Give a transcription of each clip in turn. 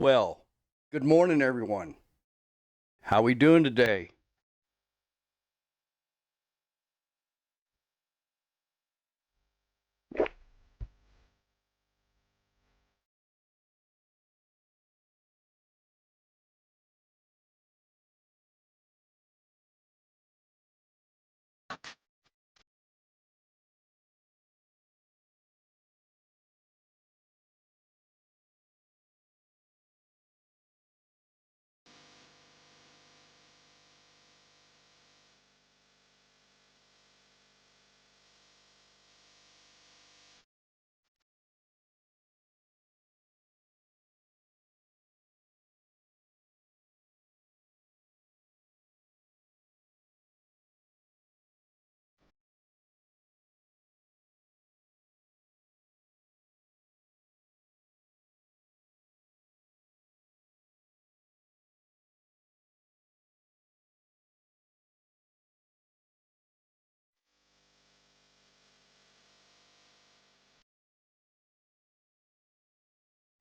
Well, good morning, everyone. How we doing today?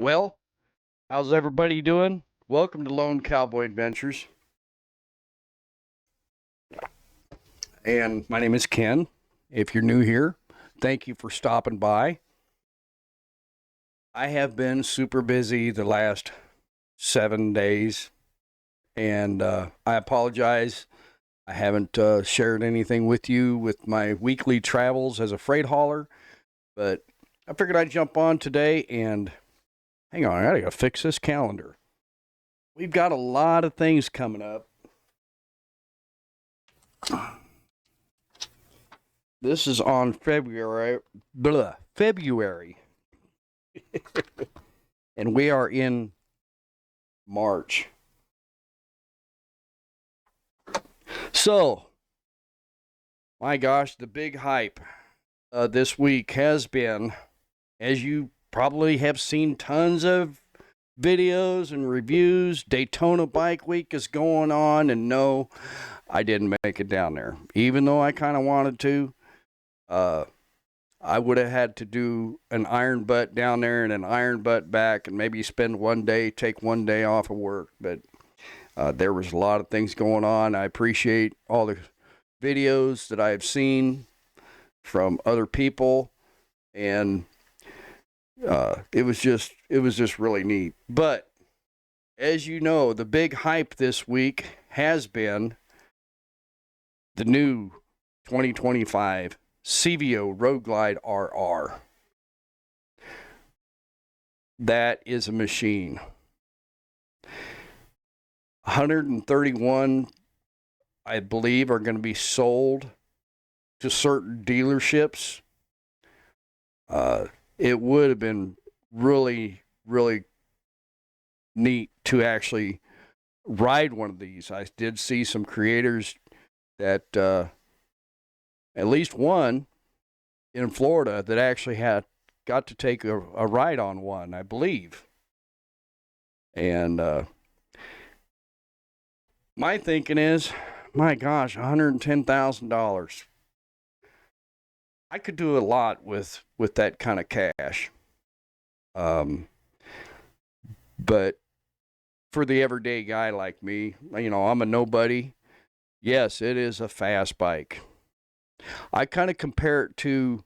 Well, how's everybody doing? Welcome to Lone Cowboy Adventures. And my name is Ken. If you're new here, thank you for stopping by. I have been super busy the last 7 days, and I apologize. I haven't shared anything with you with my weekly travels as a freight hauler, but I figured I'd jump on today and hang on, I gotta fix this calendar. We've got a lot of things coming up. This is on February, and we are in March. So, my gosh, the big hype this week has been, as you probably have seen tons of videos and reviews, Daytona Bike Week is going on, and no, I didn't make it down there. Even though I kind of wanted to, I would have had to do an iron butt down there and an iron butt back and maybe spend one day, take one day off of work. But there was a lot of things going on. I appreciate all the videos that I have seen from other people, and it was just really neat. But as you know, the big hype this week has been the new 2025 CVO Road Glide RR. That is a machine. 131, I believe, are going to be sold to certain dealerships. It would have been really, really neat to actually ride one of these. I did see some creators that, at least one in Florida, that actually had got to take a ride on one, I believe. And my thinking is, my gosh, $110,000. I could do a lot with that kind of cash. But for the everyday guy like me, I'm a nobody. Yes, it is a fast bike. I kind of compare it to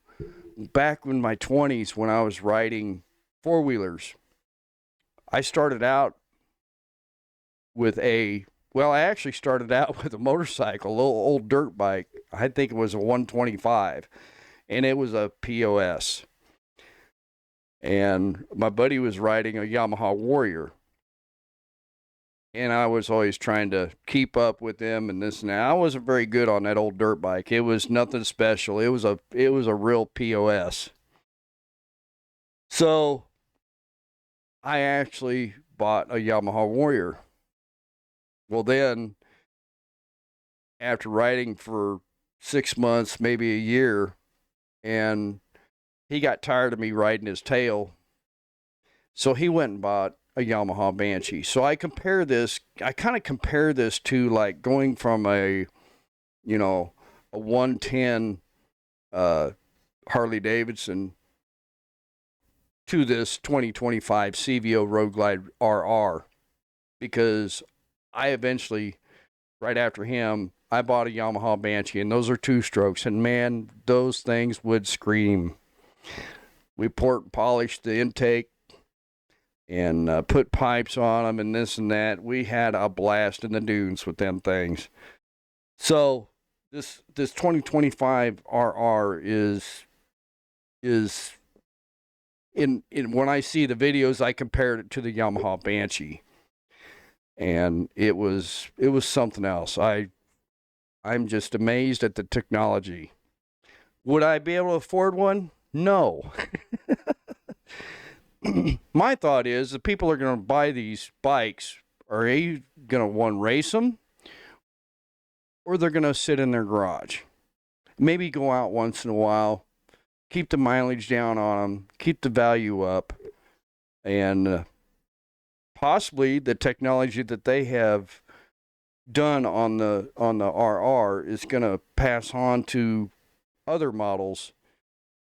back in my 20s when I was riding four-wheelers. I started out with I actually started out with a motorcycle, a little old dirt bike. I think it was a 125, and it was a POS. And my buddy was riding a Yamaha Warrior. And I was always trying to keep up with them and this and that. I wasn't very good on that old dirt bike. It was nothing special. It was a real POS. So I actually bought a Yamaha Warrior. Well, then after riding for 6 months, maybe a year, and he got tired of me riding his tail, so he went and bought a Yamaha Banshee. So I kind of compare this to like going from a 110 Harley Davidson to this 2025 CVO Road Glide RR, because I eventually, right after him, I bought a Yamaha Banshee, and those are 2-strokes, and man, those things would scream. We port and polished the intake and put pipes on them and this and that. We had a blast in the dunes with them things. So this 2025 RR is in when I see the videos, I compared it to the Yamaha Banshee, and it was something else. I'm just amazed at the technology. Would I be able to afford one? No. My thought is the people are going to buy these bikes, are they going to, one, race them, or they're going to sit in their garage? Maybe go out once in a while, keep the mileage down on them, keep the value up, and possibly the technology that they have done on the RR is going to pass on to other models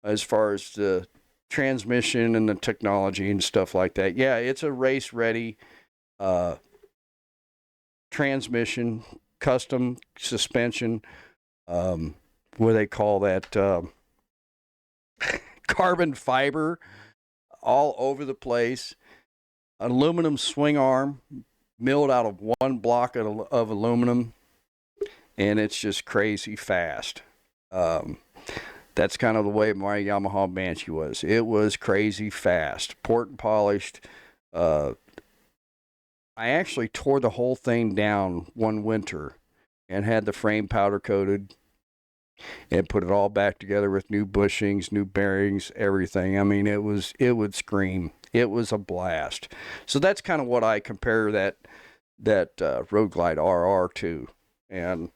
as far as the transmission and the technology and stuff like that. Yeah, it's a race ready transmission, custom suspension, what do they call that, carbon fiber all over the place, aluminum swing arm milled out of one block of aluminum, and it's just crazy fast. That's kind of the way my Yamaha Banshee was. It was crazy fast, port and polished. I actually tore the whole thing down one winter and had the frame powder coated and put it all back together with new bushings, new bearings, everything. I mean, it would scream. It was a blast. So that's kind of what I compare that Road Glide RR to. And,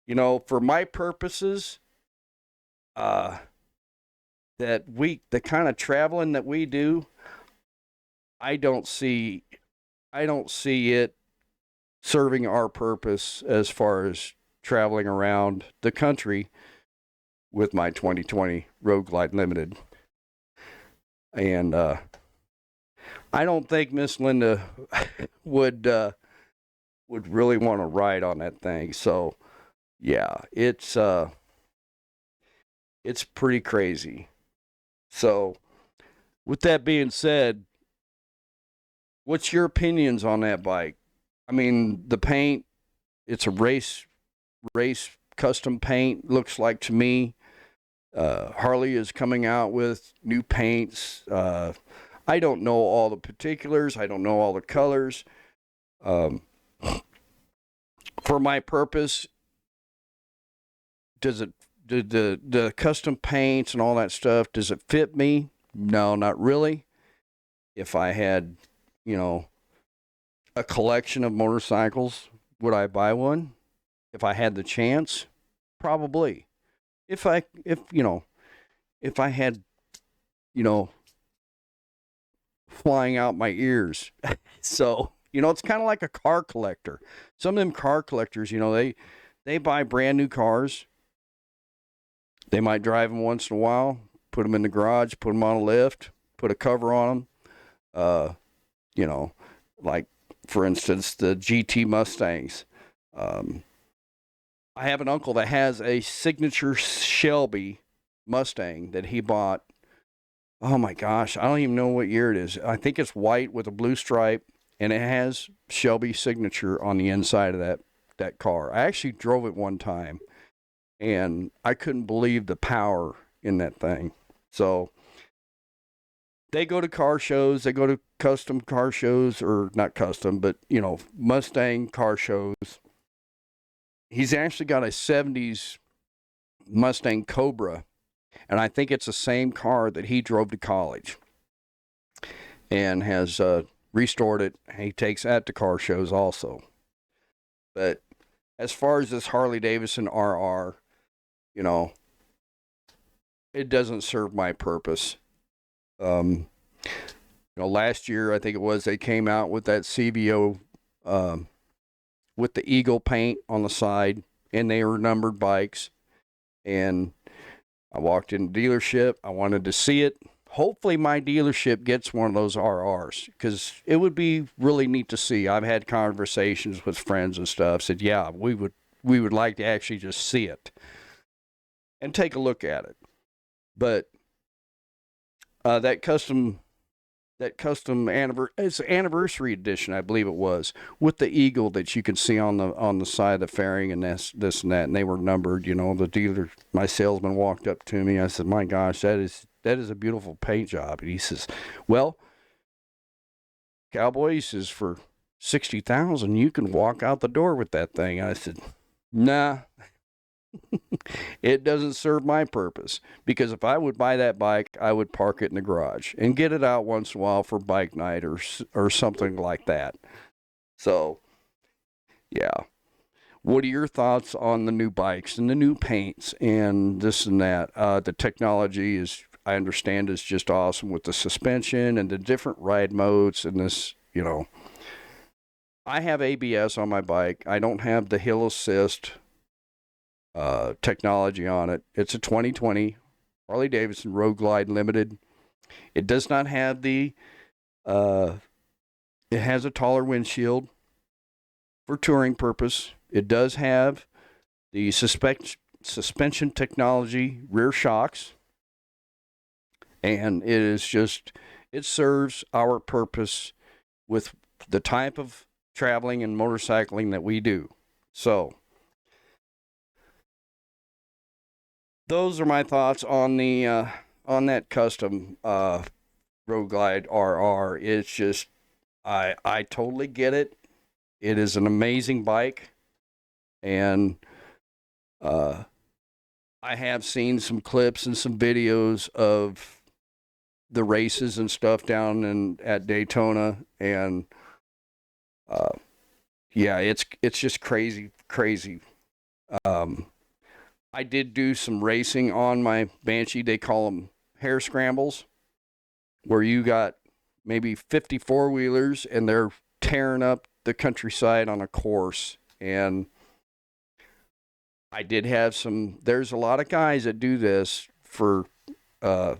you know, for my purposes, the kind of traveling that we do, I don't see it serving our purpose as far as traveling around the country with my 2020 Road Glide Limited. And I don't think Miss Linda would really want to ride on that thing. So yeah, it's pretty crazy. So with that being said, what's your opinions on that bike? I mean, the paint, it's a race custom paint, looks like to me. Harley is coming out with new paints. I don't know all the particulars. I don't know all the colors. For my purpose, does it, the custom paints and all that stuff, does it fit me? No, not really. If I had, you know, a collection of motorcycles, would I buy one? If I had the chance, probably. If I had, you know, flying out my ears. So, you know, it's kind of like a car collector. Some of them car collectors, you know, they buy brand new cars. They might drive them once in a while, put them in the garage, put them on a lift, put a cover on them. You know, like, for instance, the GT Mustangs. I have an uncle that has a signature Shelby Mustang that he bought. Oh my gosh, I don't even know what year it is. I think it's white with a blue stripe, and it has Shelby signature on the inside of that car. I actually drove it one time, and I couldn't believe the power in that thing. So they go to car shows, they go to custom car shows, or not custom, but, you know, Mustang car shows. He's actually got a 70s Mustang Cobra, and I think it's the same car that he drove to college and has restored it. He takes that to car shows also. But as far as this Harley Davidson RR, you know, it doesn't serve my purpose. You know, last year, I think it was, they came out with that CVO with the eagle paint on the side, and they were numbered bikes. And I walked in the dealership. I wanted to see it. hopefully my dealership gets one of those RRs, because it would be really neat to see. I've had conversations with friends and stuff, said, yeah, we would like to actually just see it and take a look at it. But that custom it's anniversary edition, I believe it was, with the eagle that you can see on the side of the fairing, and this and that, and they were numbered. The dealer, my salesman, walked up to me. I said, "My gosh, that is a beautiful paint job." And he says, "Well, Cowboy," he says, "for 60,000, you can walk out the door with that thing." I said, "Nah." It doesn't serve my purpose, because if I would buy that bike, I would park it in the garage and get it out once in a while for bike night or something like that. So, yeah. What are your thoughts on the new bikes and the new paints and this and that? The technology is, I understand, is just awesome with the suspension and the different ride modes and this, I have ABS on my bike. I don't have the hill assist technology on it. It's a 2020 Harley Davidson Road Glide Limited. It does not have it has a taller windshield for touring purpose. It does have the suspension technology rear shocks, and it serves our purpose with the type of traveling and motorcycling that we do. So, those are my thoughts on on that custom Road Glide RR. It's just, I totally get it. It is an amazing bike, and I have seen some clips and some videos of the races and stuff down at Daytona, and yeah, it's just crazy. I did do some racing on my Banshee. They call them hair scrambles, where you got maybe 50 four-wheelers and they're tearing up the countryside on a course. And I did have there's a lot of guys that do this for, that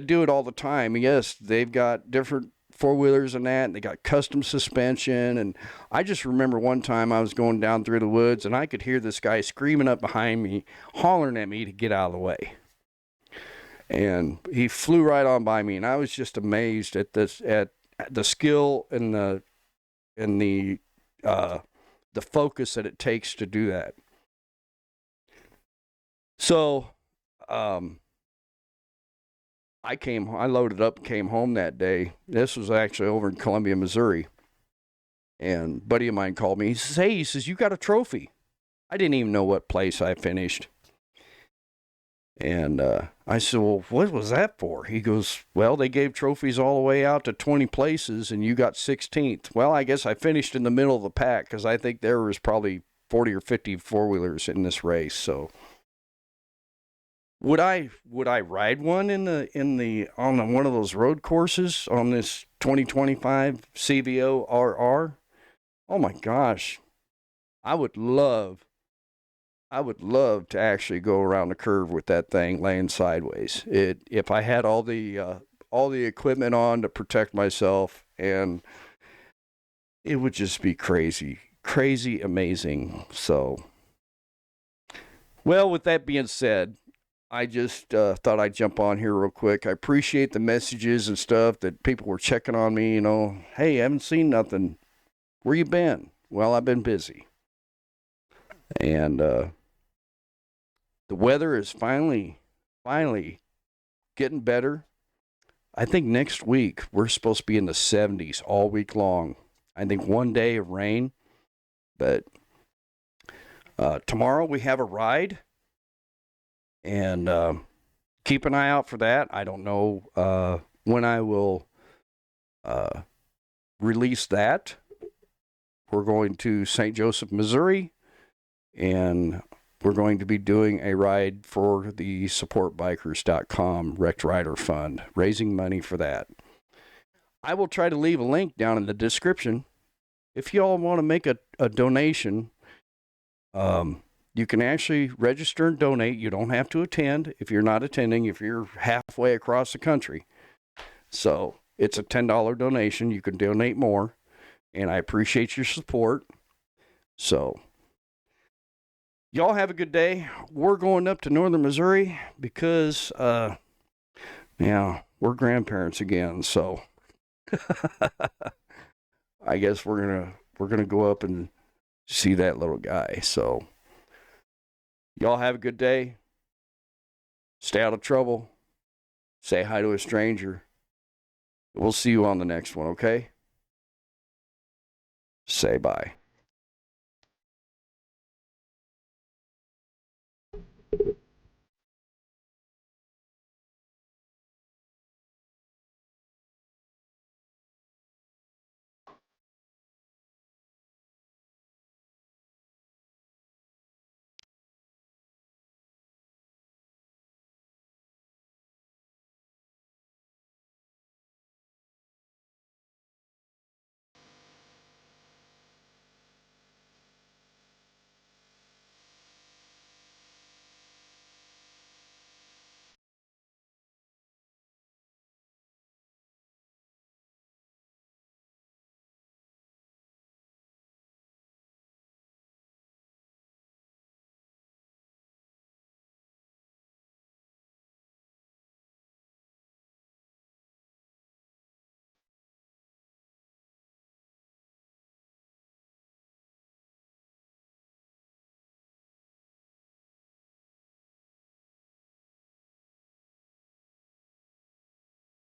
do it all the time. Yes, they've got different four-wheelers and that, and they got custom suspension. And I just remember one time I was going down through the woods, and I could hear this guy screaming up behind me, hollering at me to get out of the way. And he flew right on by me, and I was just amazed at the skill and the focus that it takes to do that. So, I loaded up, came home that day. This was actually over in Columbia, Missouri. And a buddy of mine called me. He says, "Hey," he says, "you got a trophy." I didn't even know what place I finished. And I said, "Well, what was that for?" He goes, "Well, they gave trophies all the way out to 20 places, and you got 16th. Well, I guess I finished in the middle of the pack, because I think there was probably 40 or 50 four-wheelers in this race. So, would I ride one on one of those road courses on this 2025 CVO RR? Oh my gosh. I would love to actually go around the curve with that thing laying sideways. If I had all the equipment on to protect myself, and it would just be crazy amazing. So, well, with that being said, I just thought I'd jump on here real quick. I appreciate the messages and stuff that people were checking on me. Hey, I haven't seen nothing. Where you been? Well, I've been busy. And the weather is finally getting better. I think next week we're supposed to be in the 70s all week long. I think one day of rain. But tomorrow we have a ride. And keep an eye out for that. I don't know when I will release that. We're going to St. Joseph, Missouri, and we're going to be doing a ride for the supportbikers.com Wrecked Rider Fund, raising money for that. I will try to leave a link down in the description if you all want to make a donation. You can actually register and donate. You don't have to attend if you're not attending, if you're halfway across the country. So it's a $10 donation. You can donate more, and I appreciate your support. So y'all have a good day. We're going up to northern Missouri because, we're grandparents again. So I guess we're gonna go up and see that little guy. So y'all have a good day. Stay out of trouble. Say hi to a stranger. We'll see you on the next one, okay? Say bye.